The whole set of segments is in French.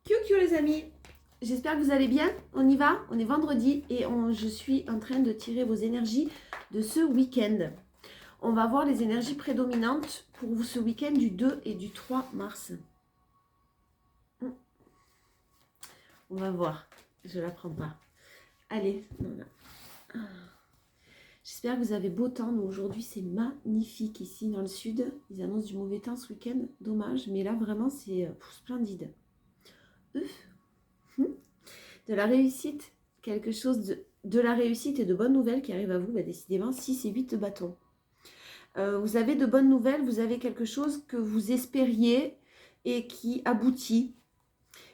Coucou les amis, j'espère que vous allez bien. On y va, on est vendredi et je suis en train de tirer vos énergies de ce week-end. On va voir les énergies prédominantes pour vous ce week-end du 2 et du 3 mars. On va voir, je la prends pas. Allez, j'espère que vous avez beau temps. Nous aujourd'hui c'est magnifique ici dans le sud. Ils annoncent du mauvais temps ce week-end, dommage, mais là vraiment c'est splendide. De la réussite, quelque chose de la réussite et de bonnes nouvelles qui arrivent à vous, décidément 6 et 8 de bâton. Vous avez de bonnes nouvelles, vous avez quelque chose que vous espériez et qui aboutit.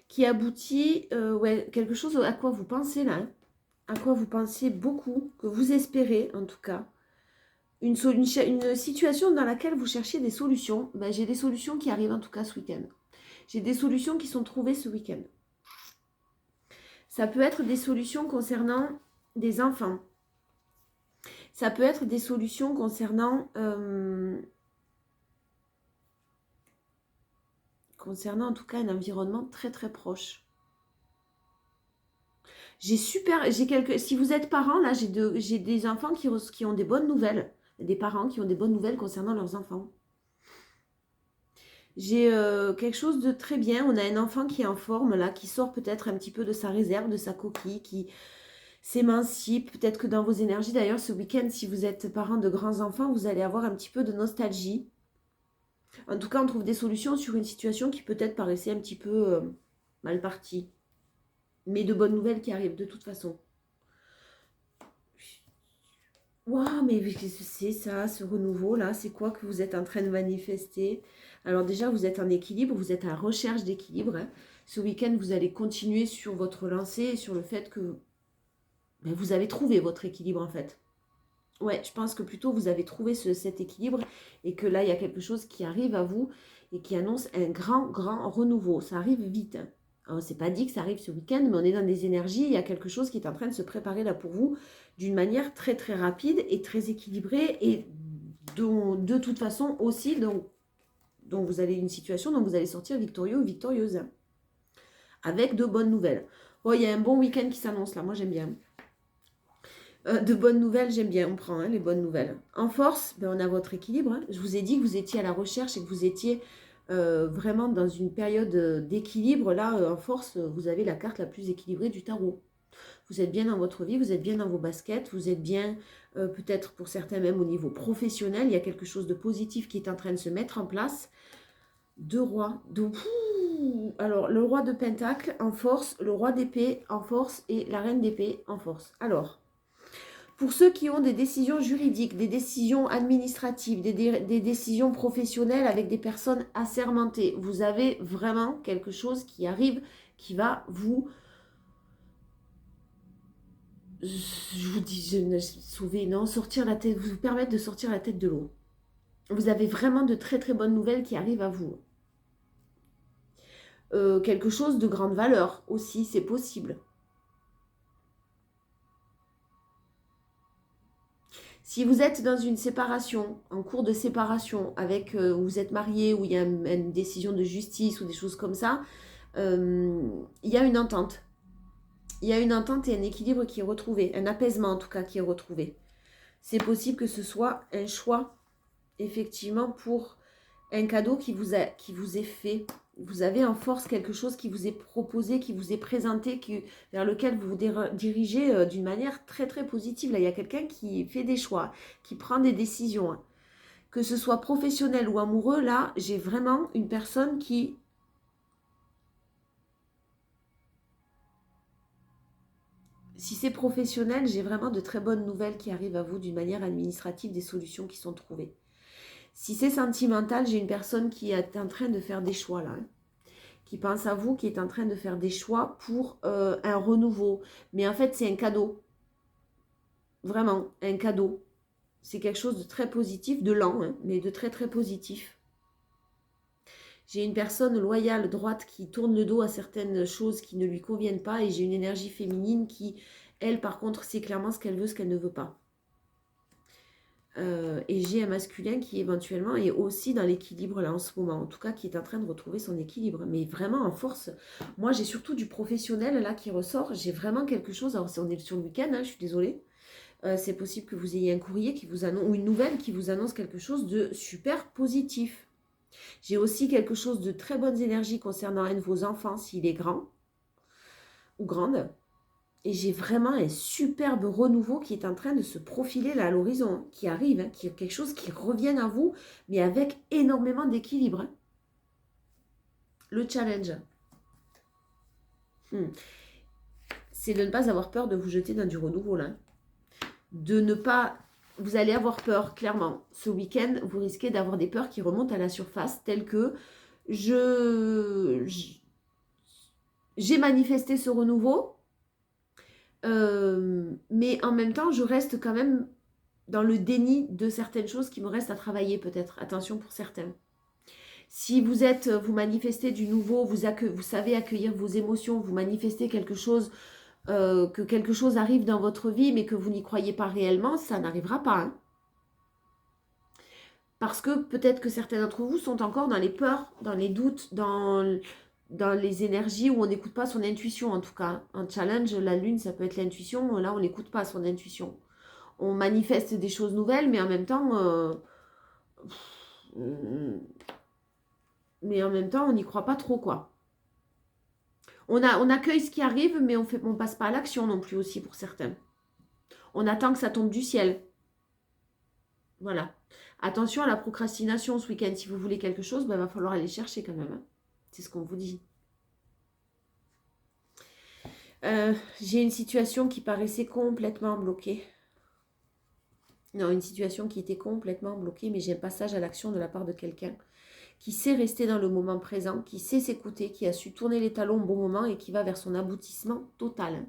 Quelque chose à quoi vous pensez là, hein, à quoi vous pensez beaucoup, que vous espérez en tout cas. Une situation dans laquelle vous cherchiez des solutions. J'ai des solutions qui arrivent en tout cas ce week-end. J'ai des solutions qui sont trouvées ce week-end. Ça peut être des solutions concernant des enfants. Ça peut être des solutions concernant en tout cas un environnement très très proche. Si vous êtes parent, là, j'ai des enfants qui ont des bonnes nouvelles. Des parents qui ont des bonnes nouvelles concernant leurs enfants. J'ai quelque chose de très bien. On a un enfant qui est en forme, là, qui sort peut-être un petit peu de sa réserve, de sa coquille, qui s'émancipe. Peut-être que dans vos énergies, d'ailleurs, ce week-end, si vous êtes parent de grands enfants, vous allez avoir un petit peu de nostalgie. En tout cas, on trouve des solutions sur une situation qui peut-être paraissait un petit peu mal partie. Mais de bonnes nouvelles qui arrivent de toute façon. Waouh, mais c'est ça, ce renouveau-là, c'est quoi que vous êtes en train de manifester? Alors déjà, vous êtes en équilibre, vous êtes à la recherche d'équilibre. Hein. Ce week-end, vous allez continuer sur votre lancée, sur le fait que vous avez trouvé votre équilibre en fait. Ouais, je pense que plutôt vous avez trouvé cet équilibre et que là, il y a quelque chose qui arrive à vous et qui annonce un grand renouveau. Ça arrive vite. Hein. Alors, c'est pas dit que ça arrive ce week-end, mais on est dans des énergies. Il y a quelque chose qui est en train de se préparer là pour vous d'une manière très très rapide et très équilibrée et dont, de toute façon aussi, dont vous allez une situation dont vous allez sortir victorieux ou victorieuse. Hein. Avec de bonnes nouvelles. Oh, il y a un bon week-end qui s'annonce là, moi j'aime bien. De bonnes nouvelles, j'aime bien, on prend les bonnes nouvelles. En force, on a votre équilibre. Hein. Je vous ai dit que vous étiez à la recherche et que vous étiez vraiment dans une période d'équilibre. Là, en force, vous avez la carte la plus équilibrée du tarot. Vous êtes bien dans votre vie, vous êtes bien dans vos baskets, vous êtes bien, peut-être pour certains même au niveau professionnel, il y a quelque chose de positif qui est en train de se mettre en place. Deux rois. Donc, alors, le roi de Pentacle en force, le roi d'épée en force et la reine d'épée en force. Alors, pour ceux qui ont des décisions juridiques, des décisions administratives, des décisions professionnelles avec des personnes assermentées, vous avez vraiment quelque chose qui arrive, qui va vous, je vous dis, sauver, non, sortir la tête, vous permettre de sortir la tête de l'eau. Vous avez vraiment de très très bonnes nouvelles qui arrivent à vous. Quelque chose de grande valeur aussi, c'est possible. Si vous êtes dans une séparation, en cours de séparation, avec vous êtes marié, ou il y a une décision de justice ou des choses comme ça, il y a une entente. Il y a une entente et un équilibre qui est retrouvé, un apaisement en tout cas qui est retrouvé. C'est possible que ce soit un choix, effectivement, pour un cadeau qui vous est fait. Vous avez en force quelque chose qui vous est proposé, qui vous est présenté, vers lequel vous vous dirigez d'une manière très très positive. Là, il y a quelqu'un qui fait des choix, qui prend des décisions. Hein. Que ce soit professionnel ou amoureux, là, j'ai vraiment une personne qui... Si c'est professionnel, j'ai vraiment de très bonnes nouvelles qui arrivent à vous d'une manière administrative, des solutions qui sont trouvées. Si c'est sentimental, j'ai une personne qui est en train de faire des choix là. Hein. Qui pense à vous, qui est en train de faire des choix pour un renouveau. Mais en fait, c'est un cadeau. Vraiment, un cadeau. C'est quelque chose de très positif, de lent, hein, mais de très très positif. J'ai une personne loyale, droite, qui tourne le dos à certaines choses qui ne lui conviennent pas. Et j'ai une énergie féminine qui, elle, par contre, sait clairement ce qu'elle veut, ce qu'elle ne veut pas. Et j'ai un masculin qui éventuellement est aussi dans l'équilibre là en ce moment, en tout cas qui est en train de retrouver son équilibre, mais vraiment en force. Moi j'ai surtout du professionnel là qui ressort, j'ai vraiment quelque chose, alors on est sur le week-end, hein, je suis désolée. C'est possible que vous ayez un courrier qui vous annonce, ou une nouvelle qui vous annonce quelque chose de super positif. J'ai aussi quelque chose de très bonnes énergies concernant un de vos enfants s'il est grand ou grande. Et j'ai vraiment un superbe renouveau qui est en train de se profiler là à l'horizon, qui arrive, hein, qui est quelque chose qui revient à vous, mais avec énormément d'équilibre. Hein. Le challenge, c'est de ne pas avoir peur de vous jeter dans du renouveau là. De ne pas... Vous allez avoir peur, clairement. Ce week-end, vous risquez d'avoir des peurs qui remontent à la surface, telles que j'ai manifesté ce renouveau, mais en même temps, je reste quand même dans le déni de certaines choses qui me restent à travailler peut-être. Attention pour certains. Si vous manifestez du nouveau, vous savez accueillir vos émotions, vous manifestez quelque chose, que quelque chose arrive dans votre vie, mais que vous n'y croyez pas réellement, ça n'arrivera pas. Hein. Parce que peut-être que certains d'entre vous sont encore dans les peurs, dans les doutes, dans les énergies où on n'écoute pas son intuition en tout cas. Un challenge, la lune, ça peut être l'intuition, là on n'écoute pas son intuition. On manifeste des choses nouvelles, mais en même temps, on n'y croit pas trop, quoi. On accueille ce qui arrive, mais on passe pas à l'action non plus aussi pour certains. On attend que ça tombe du ciel. Voilà. Attention à la procrastination ce week-end. Si vous voulez quelque chose, il va falloir aller chercher quand même. Hein. C'est ce qu'on vous dit. J'ai une situation qui paraissait complètement bloquée. Non, une situation qui était complètement bloquée, mais j'ai un passage à l'action de la part de quelqu'un qui sait rester dans le moment présent, qui sait s'écouter, qui a su tourner les talons au bon moment et qui va vers son aboutissement total.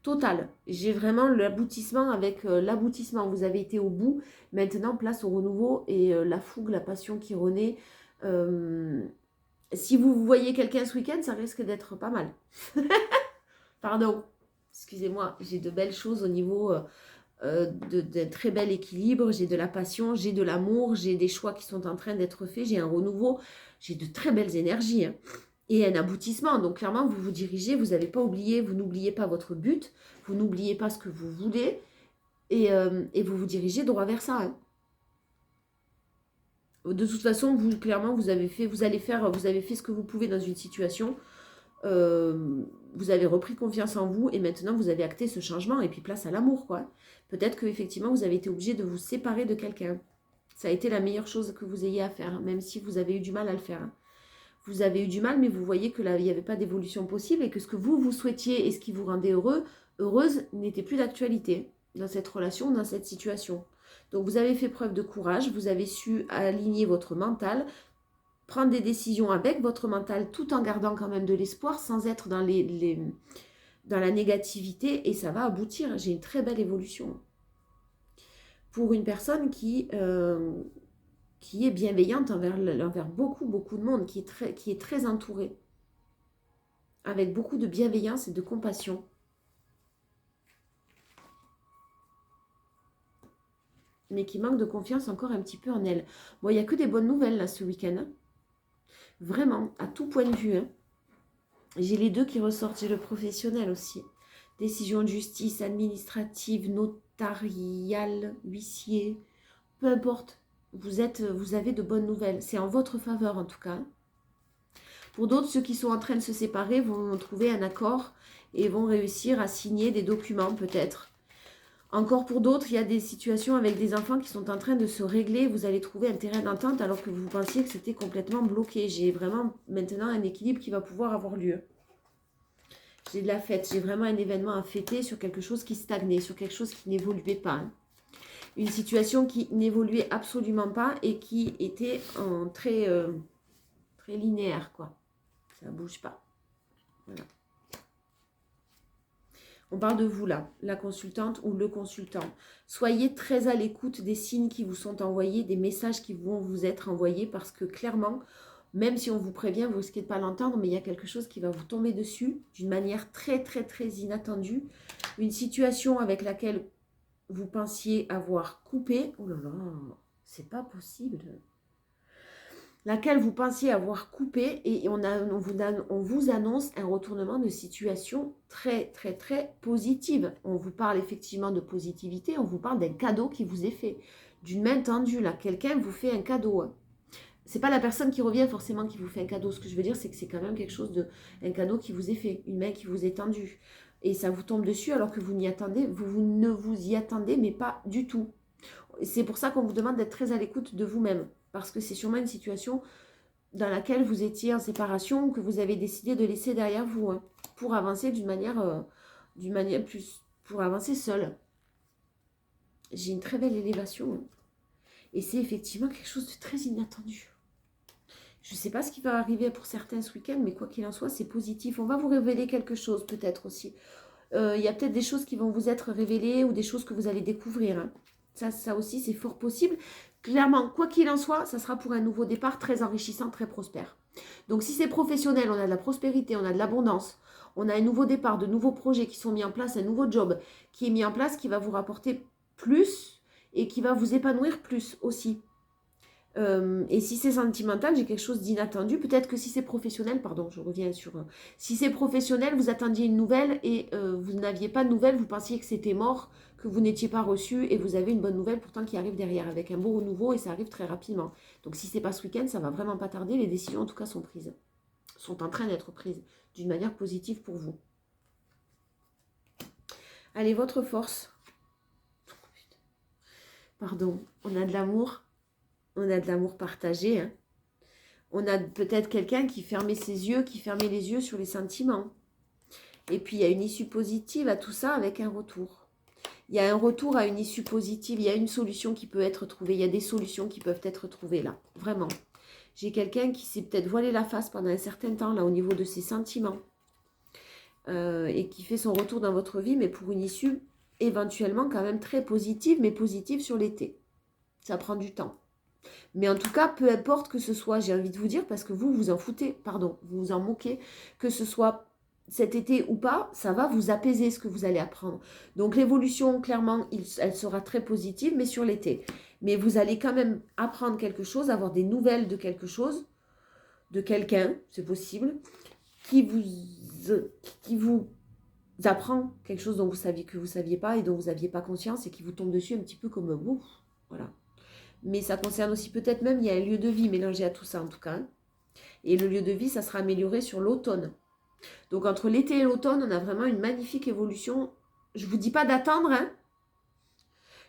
Total. J'ai vraiment l'aboutissement avec l'aboutissement. Vous avez été au bout. Maintenant, place au renouveau et la fougue, la passion qui renaît. Si vous voyez quelqu'un ce week-end, ça risque d'être pas mal. Pardon. Excusez-moi, j'ai de belles choses au niveau d'un très bel équilibre. J'ai de la passion, j'ai de l'amour, j'ai des choix qui sont en train d'être faits, j'ai un renouveau, j'ai de très belles énergies. Hein. Et un aboutissement. Donc clairement, vous vous dirigez, vous n'avez pas oublié, vous n'oubliez pas votre but, vous n'oubliez pas ce que vous voulez, et vous vous dirigez droit vers ça. Hein. De toute façon, clairement, vous avez fait ce que vous pouvez dans une situation. Vous avez repris confiance en vous et maintenant vous avez acté ce changement et puis place à l'amour, quoi. Peut-être que effectivement vous avez été obligé de vous séparer de quelqu'un. Ça a été la meilleure chose que vous ayez à faire, même si vous avez eu du mal à le faire. Hein. Vous avez eu du mal, mais vous voyez que là, il n'y avait pas d'évolution possible et que ce que vous souhaitiez et ce qui vous rendait heureuse, n'était plus d'actualité dans cette relation, dans cette situation. Donc vous avez fait preuve de courage, vous avez su aligner votre mental, prendre des décisions avec votre mental tout en gardant quand même de l'espoir sans être dans la négativité et ça va aboutir. J'ai une très belle évolution. Pour une personne qui est bienveillante envers beaucoup, beaucoup de monde, qui est très entourée, avec beaucoup de bienveillance et de compassion. Mais qui manque de confiance encore un petit peu en elle. Bon, il n'y a que des bonnes nouvelles là ce week-end. Hein. Vraiment, à tout point de vue. Hein. J'ai les deux qui ressortent. J'ai le professionnel aussi. Décision de justice, administrative, notariale, huissier, peu importe. Vous avez de bonnes nouvelles. C'est en votre faveur en tout cas. Pour d'autres, ceux qui sont en train de se séparer vont trouver un accord et vont réussir à signer des documents peut-être. Encore pour d'autres, il y a des situations avec des enfants qui sont en train de se régler. Vous allez trouver un terrain d'entente alors que vous pensiez que c'était complètement bloqué. J'ai vraiment maintenant un équilibre qui va pouvoir avoir lieu. J'ai de la fête. J'ai vraiment un événement à fêter sur quelque chose qui stagnait, sur quelque chose qui n'évoluait pas. Hein. Une situation qui n'évoluait absolument pas et qui était en très linéaire, quoi. Ça ne bouge pas. Voilà. On parle de vous là, la consultante ou le consultant. Soyez très à l'écoute des signes qui vous sont envoyés, des messages qui vont vous être envoyés parce que clairement, même si on vous prévient, vous risquez de ne pas l'entendre, mais il y a quelque chose qui va vous tomber dessus d'une manière très, très, très inattendue. Une situation avec laquelle vous pensiez avoir coupé. Oh là là, c'est pas possible. Laquelle vous pensiez avoir coupé et on vous annonce un retournement de situation très, très, très positive. On vous parle effectivement de positivité, on vous parle d'un cadeau qui vous est fait. D'une main tendue, là, quelqu'un vous fait un cadeau. Hein. C'est pas la personne qui revient forcément qui vous fait un cadeau. Ce que je veux dire, c'est que c'est quand même quelque chose un cadeau qui vous est fait, une main qui vous est tendue. Et ça vous tombe dessus alors que vous n'y attendez, vous ne vous y attendez, mais pas du tout. C'est pour ça qu'on vous demande d'être très à l'écoute de vous-même. Parce que c'est sûrement une situation dans laquelle vous étiez en séparation ou que vous avez décidé de laisser derrière vous. Hein, pour avancer d'une manière plus... pour avancer seul. J'ai une très belle élévation. Hein, et c'est effectivement quelque chose de très inattendu. Je ne sais pas ce qui va arriver pour certains ce week-end, mais quoi qu'il en soit, c'est positif. On va vous révéler quelque chose peut-être aussi. Il y a peut-être des choses qui vont vous être révélées ou des choses que vous allez découvrir. Hein. Ça aussi, c'est fort possible. Clairement, quoi qu'il en soit, ça sera pour un nouveau départ très enrichissant, très prospère. Donc si c'est professionnel, on a de la prospérité, on a de l'abondance, on a un nouveau départ, de nouveaux projets qui sont mis en place, un nouveau job qui est mis en place, qui va vous rapporter plus et qui va vous épanouir plus aussi. Et si c'est sentimental, j'ai quelque chose d'inattendu. Peut-être que si c'est professionnel, pardon, je reviens sur... si c'est professionnel, vous attendiez une nouvelle et vous n'aviez pas de nouvelle, vous pensiez que c'était mort, que vous n'étiez pas reçu et vous avez une bonne nouvelle pourtant qui arrive derrière avec un beau renouveau et ça arrive très rapidement. Donc si c'est pas ce week-end, ça va vraiment pas tarder. Les décisions en tout cas sont prises, sont en train d'être prises d'une manière positive pour vous. Allez, votre force. Pardon, on a de l'amour. On a de l'amour partagé. Hein. On a peut-être quelqu'un qui fermait ses yeux, qui fermait les yeux sur les sentiments. Et puis, il y a une issue positive à tout ça avec un retour. Il y a un retour à une issue positive. Il y a une solution qui peut être trouvée. Il y a des solutions qui peuvent être trouvées là. Vraiment. J'ai quelqu'un qui s'est peut-être voilé la face pendant un certain temps là au niveau de ses sentiments. Et qui fait son retour dans votre vie, mais pour une issue éventuellement quand même très positive, mais positive sur l'été. Ça prend du temps. Mais en tout cas, peu importe que ce soit, j'ai envie de vous dire, parce que vous vous en foutez, pardon, vous vous en moquez, que ce soit cet été ou pas, ça va vous apaiser ce que vous allez apprendre. Donc l'évolution, clairement, elle sera très positive, mais sur l'été. Mais vous allez quand même apprendre quelque chose, avoir des nouvelles de quelque chose, de quelqu'un, c'est possible, qui vous apprend quelque chose dont vous saviez que vous ne saviez pas et dont vous n'aviez pas conscience et qui vous tombe dessus un petit peu comme ouf, voilà. Mais ça concerne aussi peut-être même, il y a un lieu de vie mélangé à tout ça en tout cas. Et le lieu de vie, ça sera amélioré sur l'automne. Donc entre l'été et l'automne, on a vraiment une magnifique évolution. Je ne vous dis pas d'attendre, hein.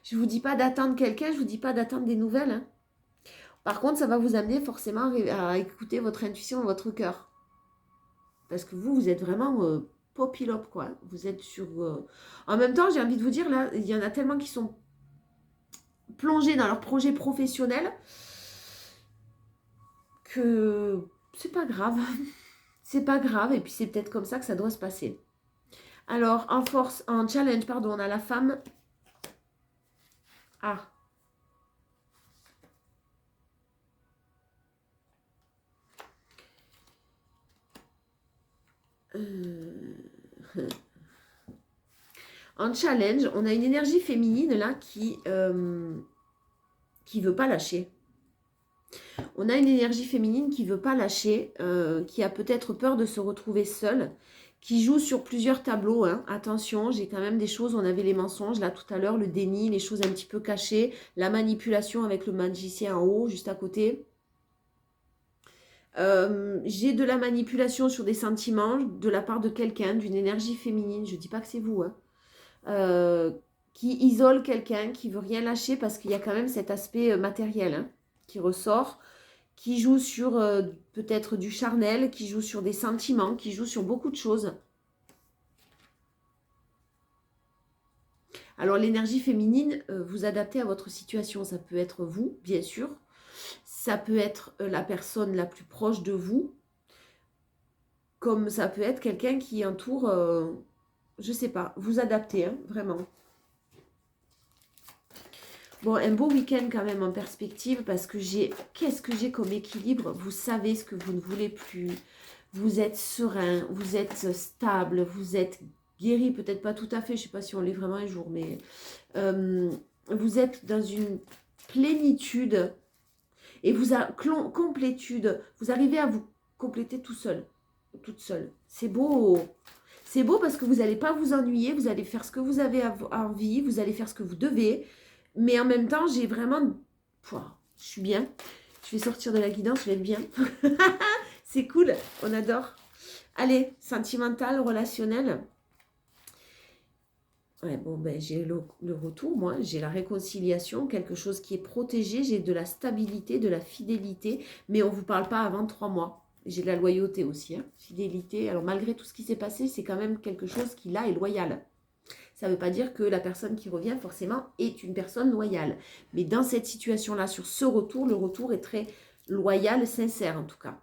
Je ne vous dis pas d'attendre quelqu'un, je ne vous dis pas d'attendre des nouvelles. Hein. Par contre, ça va vous amener forcément à écouter votre intuition et votre cœur. Parce que vous êtes vraiment popilope, quoi. Vous êtes sur... En même temps, j'ai envie de vous dire, là, il y en a tellement qui sont plongés dans leur projet professionnel que c'est pas grave. C'est pas grave et puis c'est peut-être comme ça que ça doit se passer. Alors, en challenge, pardon, on a la femme. Ah. En challenge, on a une énergie féminine là qui veut pas lâcher. On a une énergie féminine qui veut pas lâcher, qui a peut-être peur de se retrouver seule, qui joue sur plusieurs tableaux. Hein. Attention, j'ai quand même des choses, on avait les mensonges là tout à l'heure, le déni, les choses un petit peu cachées, la manipulation avec le magicien en haut, juste à côté. J'ai de la manipulation sur des sentiments de la part de quelqu'un, d'une énergie féminine, je ne dis pas que c'est vous, hein, qui isole quelqu'un, qui veut rien lâcher parce qu'il y a quand même cet aspect matériel hein, qui ressort, qui joue sur peut-être du charnel, qui joue sur des sentiments, qui joue sur beaucoup de choses. Alors l'énergie féminine, vous adaptez à votre situation, ça peut être vous, bien sûr, ça peut être la personne la plus proche de vous, comme ça peut être quelqu'un qui entoure, je sais pas, vous adaptez, hein, vraiment. Bon, un beau week-end quand même en perspective parce que qu'est-ce que j'ai comme équilibre? Vous savez ce que vous ne voulez plus, vous êtes serein, vous êtes stable, vous êtes guéri, peut-être pas tout à fait, je ne sais pas si on l'est vraiment un jour, mais vous êtes dans une plénitude et complétude, vous arrivez à vous compléter tout seul, toute seule. C'est beau. C'est beau parce que vous n'allez pas vous ennuyer, vous allez faire ce que vous avez envie, vous allez faire ce que vous devez. Mais en même temps, j'ai vraiment... Pouah, je suis bien. Je vais sortir de la guidance, je vais être bien. C'est cool, on adore. Allez, sentimental, relationnel. Ouais, bon, ben, j'ai le retour, moi. J'ai la réconciliation, quelque chose qui est protégé. J'ai de la stabilité, de la fidélité. Mais on ne vous parle pas avant 3 mois. J'ai de la loyauté aussi. Hein. Fidélité. Alors, malgré tout ce qui s'est passé, c'est quand même quelque chose qui, là, est loyal. Ça ne veut pas dire que la personne qui revient, forcément, est une personne loyale. Mais dans cette situation-là, sur ce retour, le retour est très loyal, sincère en tout cas.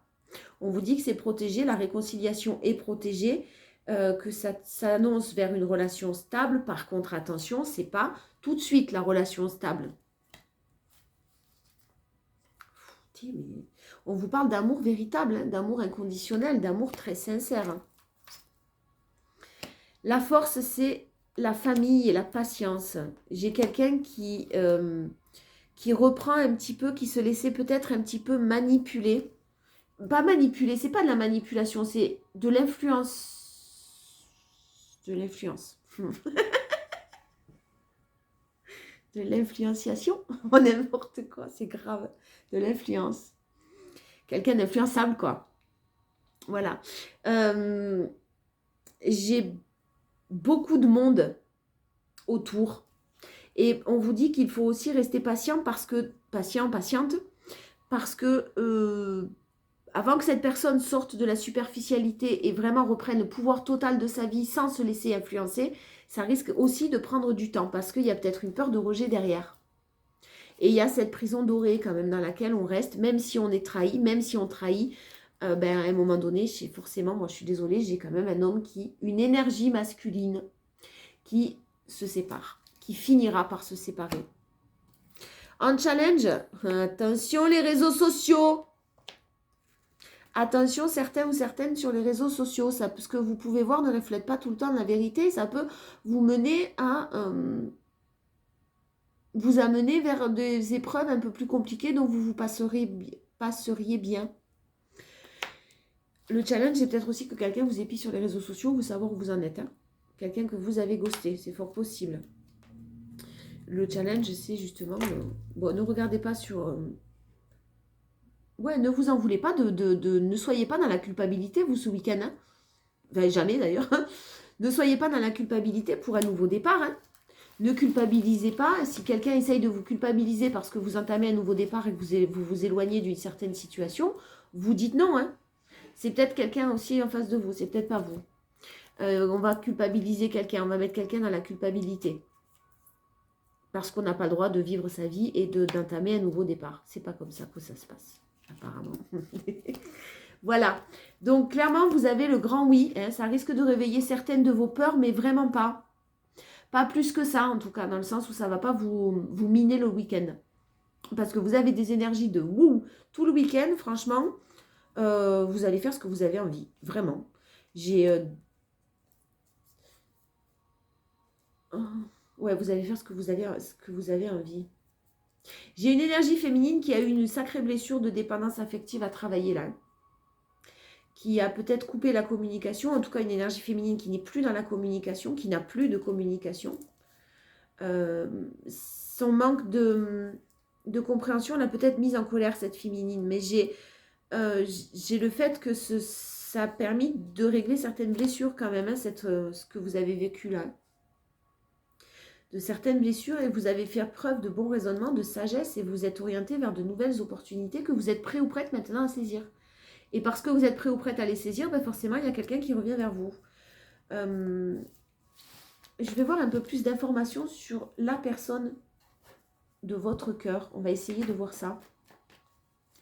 On vous dit que c'est protégé, la réconciliation est protégée, que ça s'annonce vers une relation stable. Par contre, attention, c'est pas tout de suite la relation stable. Mais on vous parle d'amour véritable, hein, d'amour inconditionnel, d'amour très sincère. Hein. La force, c'est la famille et la patience. J'ai quelqu'un qui reprend un petit peu, qui se laissait peut-être un petit peu manipuler. Pas manipuler, c'est pas de la manipulation, c'est de l'influence. De l'influence. De l'influenciation. On n'importe quoi, c'est grave. De l'influence. Quelqu'un d'influençable, quoi. Voilà. J'ai beaucoup de monde autour. Et on vous dit qu'il faut aussi rester patient parce que... patiente. Parce que... avant que cette personne sorte de la superficialité et vraiment reprenne le pouvoir total de sa vie sans se laisser influencer, ça risque aussi de prendre du temps parce qu'il y a peut-être une peur de rejet derrière. Et il y a cette prison dorée quand même dans laquelle on reste, même si on est trahi, même si on trahit, à un moment donné, forcément, moi je suis désolée, j'ai quand même un homme une énergie masculine qui se sépare, qui finira par se séparer. En challenge, attention les réseaux sociaux. Attention, certains ou certaines sur les réseaux sociaux, ce que vous pouvez voir ne reflète pas tout le temps la vérité. Ça peut vous mener à vous amener vers des épreuves un peu plus compliquées dont vous passeriez bien. Le challenge, c'est peut-être aussi que quelqu'un vous épie sur les réseaux sociaux, vous savoir où vous en êtes. Hein. Quelqu'un que vous avez ghosté, c'est fort possible. Le challenge, c'est justement... bon, ne regardez pas sur... ouais, ne vous en voulez pas, ne soyez pas dans la culpabilité, vous, ce week-end. Hein. Enfin, jamais d'ailleurs. Ne soyez pas dans la culpabilité pour un nouveau départ. Hein. Ne culpabilisez pas. Si quelqu'un essaye de vous culpabiliser parce que vous entamez un nouveau départ et que vous vous éloignez d'une certaine situation, vous dites non. Hein. C'est peut-être quelqu'un aussi en face de vous, c'est peut-être pas vous. On va culpabiliser quelqu'un, on va mettre quelqu'un dans la culpabilité. Parce qu'on n'a pas le droit de vivre sa vie et d'entamer un nouveau départ. C'est pas comme ça que ça se passe, apparemment. Voilà. Donc, clairement, vous avez le grand oui. Hein, ça risque de réveiller certaines de vos peurs, mais vraiment pas. Pas plus que ça, en tout cas, dans le sens où ça ne va pas vous miner le week-end. Parce que vous avez des énergies de wouh tout le week-end, franchement. Vous allez faire ce que vous avez envie. Vraiment. Ouais, vous allez faire ce que vous avez envie. J'ai une énergie féminine qui a eu une sacrée blessure de dépendance affective à travailler là. Qui a peut-être coupé la communication, en tout cas une énergie féminine qui n'est plus dans la communication, qui n'a plus de communication. Son manque de compréhension l'a peut-être mise en colère, cette féminine, mais j'ai le fait que ça a permis de régler certaines blessures quand même, hein, ce que vous avez vécu là. De certaines blessures, et vous avez fait preuve de bon raisonnement, de sagesse, et vous êtes orienté vers de nouvelles opportunités que vous êtes prêt ou prête maintenant à saisir. Et parce que vous êtes prêt ou prête à les saisir, forcément, il y a quelqu'un qui revient vers vous. Je vais voir un peu plus d'informations sur la personne de votre cœur. On va essayer de voir ça.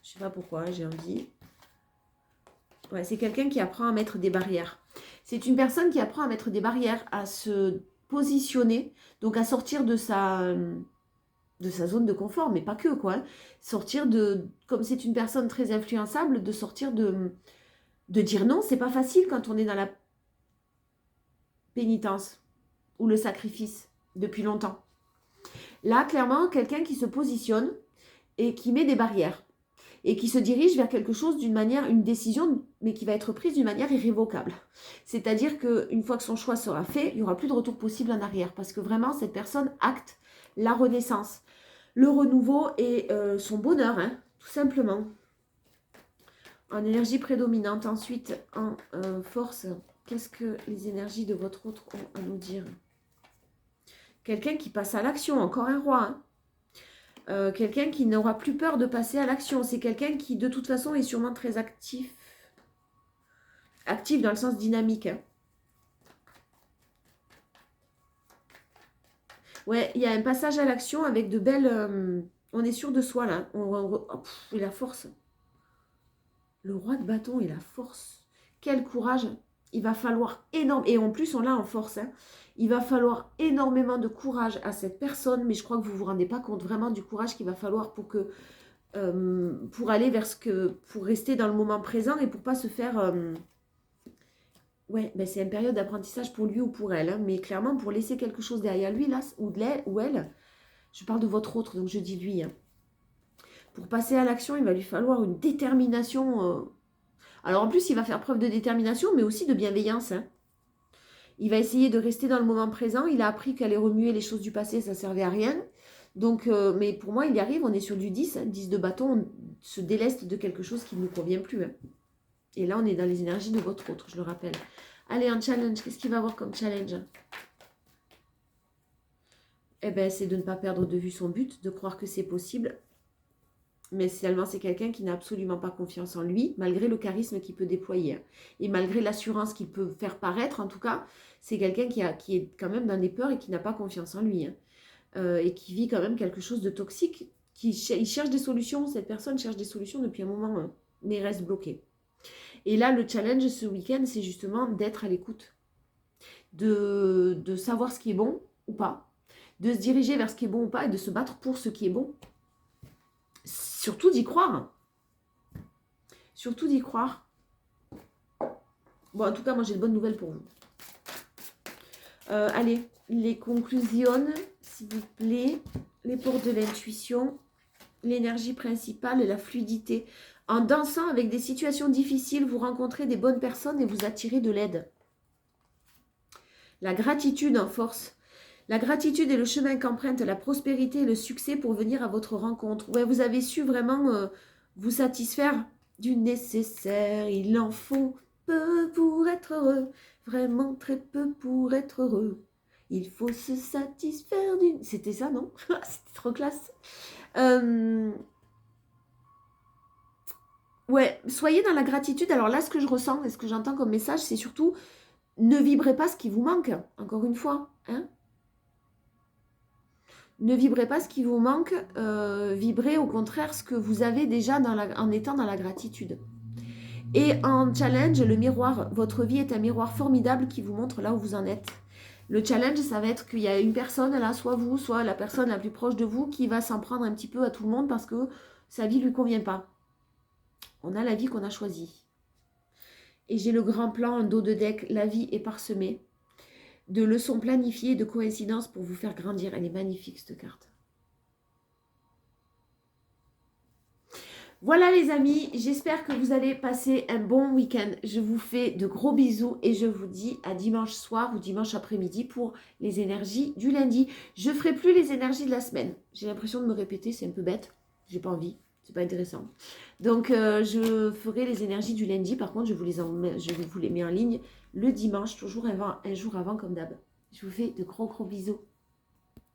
Je ne sais pas pourquoi, j'ai envie. Ouais, c'est quelqu'un qui apprend à mettre des barrières. C'est une personne qui apprend à mettre des barrières, à se positionner, donc à sortir de sa zone de confort, mais pas que, quoi. Hein. Sortir comme c'est une personne très influençable, de sortir de dire non, c'est pas facile quand on est dans la pénitence ou le sacrifice depuis longtemps. Là, clairement, quelqu'un qui se positionne et qui met des barrières et qui se dirige vers quelque chose d'une manière, une décision, mais qui va être prise d'une manière irrévocable. C'est-à-dire qu'une fois que son choix sera fait, il n'y aura plus de retour possible en arrière parce que vraiment, cette personne acte la renaissance, le renouveau et son bonheur, hein, tout simplement. En énergie prédominante, ensuite en force, qu'est-ce que les énergies de votre autre ont à nous dire? Quelqu'un qui passe à l'action, encore un roi. Hein. Quelqu'un qui n'aura plus peur de passer à l'action. C'est quelqu'un qui, de toute façon, est sûrement très actif. Actif dans le sens dynamique. Hein. Ouais, il y a un passage à l'action avec de belles... on est sûr de soi, là. Et la force. Le roi de bâton et la force. Quel courage. Il va falloir énorme. Et en plus, on l'a en force. Hein. Il va falloir énormément de courage à cette personne, mais je crois que vous ne vous rendez pas compte vraiment du courage qu'il va falloir pour aller vers pour rester dans le moment présent et pour pas se faire... Ouais, ben c'est une période d'apprentissage pour lui ou pour elle, hein, mais clairement pour laisser quelque chose derrière lui, là, ou elle, je parle de votre autre, donc je dis lui. Hein. Pour passer à l'action, il va lui falloir une détermination. Alors en plus, il va faire preuve de détermination, mais aussi de bienveillance. Hein. Il va essayer de rester dans le moment présent. Il a appris qu'aller remuer les choses du passé, ça ne servait à rien. Donc, mais pour moi, il y arrive. On est sur du 10. Hein, 10 de bâton, on se déleste de quelque chose qui ne nous convient plus. Hein. Et là, on est dans les énergies de votre autre, je le rappelle. Allez, un challenge. Qu'est-ce qu'il va avoir comme challenge? Eh bien, c'est de ne pas perdre de vue son but, de croire que c'est possible. Mais finalement, c'est quelqu'un qui n'a absolument pas confiance en lui, malgré le charisme qu'il peut déployer. Et malgré l'assurance qu'il peut faire paraître, en tout cas, c'est quelqu'un qui est quand même dans des peurs et qui n'a pas confiance en lui. Hein. Et qui vit quand même quelque chose de toxique. Il cherche des solutions, cette personne cherche des solutions depuis un moment, hein, mais reste bloqué. Et là, le challenge ce week-end, c'est justement d'être à l'écoute. De savoir ce qui est bon ou pas. De se diriger vers ce qui est bon ou pas et de se battre pour ce qui est bon. Surtout d'y croire. Surtout d'y croire. Bon, en tout cas, moi, j'ai de bonnes nouvelles pour vous. Allez, les conclusions, s'il vous plaît. Les portes de l'intuition. L'énergie principale, la fluidité. En dansant avec des situations difficiles, vous rencontrez des bonnes personnes et vous attirez de l'aide. La gratitude en force. La gratitude est le chemin qu'emprunte la prospérité et le succès pour venir à votre rencontre. Ouais, vous avez su vraiment vous satisfaire du nécessaire. Il en faut peu pour être heureux, vraiment très peu pour être heureux. Il faut se satisfaire d'une... C'était ça, non? C'était trop classe. Ouais, soyez dans la gratitude. Alors là, ce que je ressens et ce que j'entends comme message, c'est surtout ne vibrez pas ce qui vous manque, encore une fois. Hein. Ne vibrez pas ce qui vous manque, vibrez au contraire ce que vous avez déjà en étant dans la gratitude. Et en challenge, le miroir, votre vie est un miroir formidable qui vous montre là où vous en êtes. Le challenge, ça va être qu'il y a une personne là, soit vous, soit la personne la plus proche de vous, qui va s'en prendre un petit peu à tout le monde parce que sa vie ne lui convient pas. On a la vie qu'on a choisie. Et j'ai le grand plan, un dos de deck, la vie est parsemée de leçons planifiées, de coïncidences pour vous faire grandir. Elle est magnifique, cette carte. Voilà les amis, j'espère que vous allez passer un bon week-end. Je vous fais de gros bisous et je vous dis à dimanche soir ou dimanche après-midi pour les énergies du lundi. Je ne ferai plus les énergies de la semaine. J'ai l'impression de me répéter, c'est un peu bête. J'ai pas envie, c'est pas intéressant. Donc je ferai les énergies du lundi. Par contre, je vous les mets en ligne le dimanche, toujours un jour avant comme d'hab. Je vous fais de gros bisous.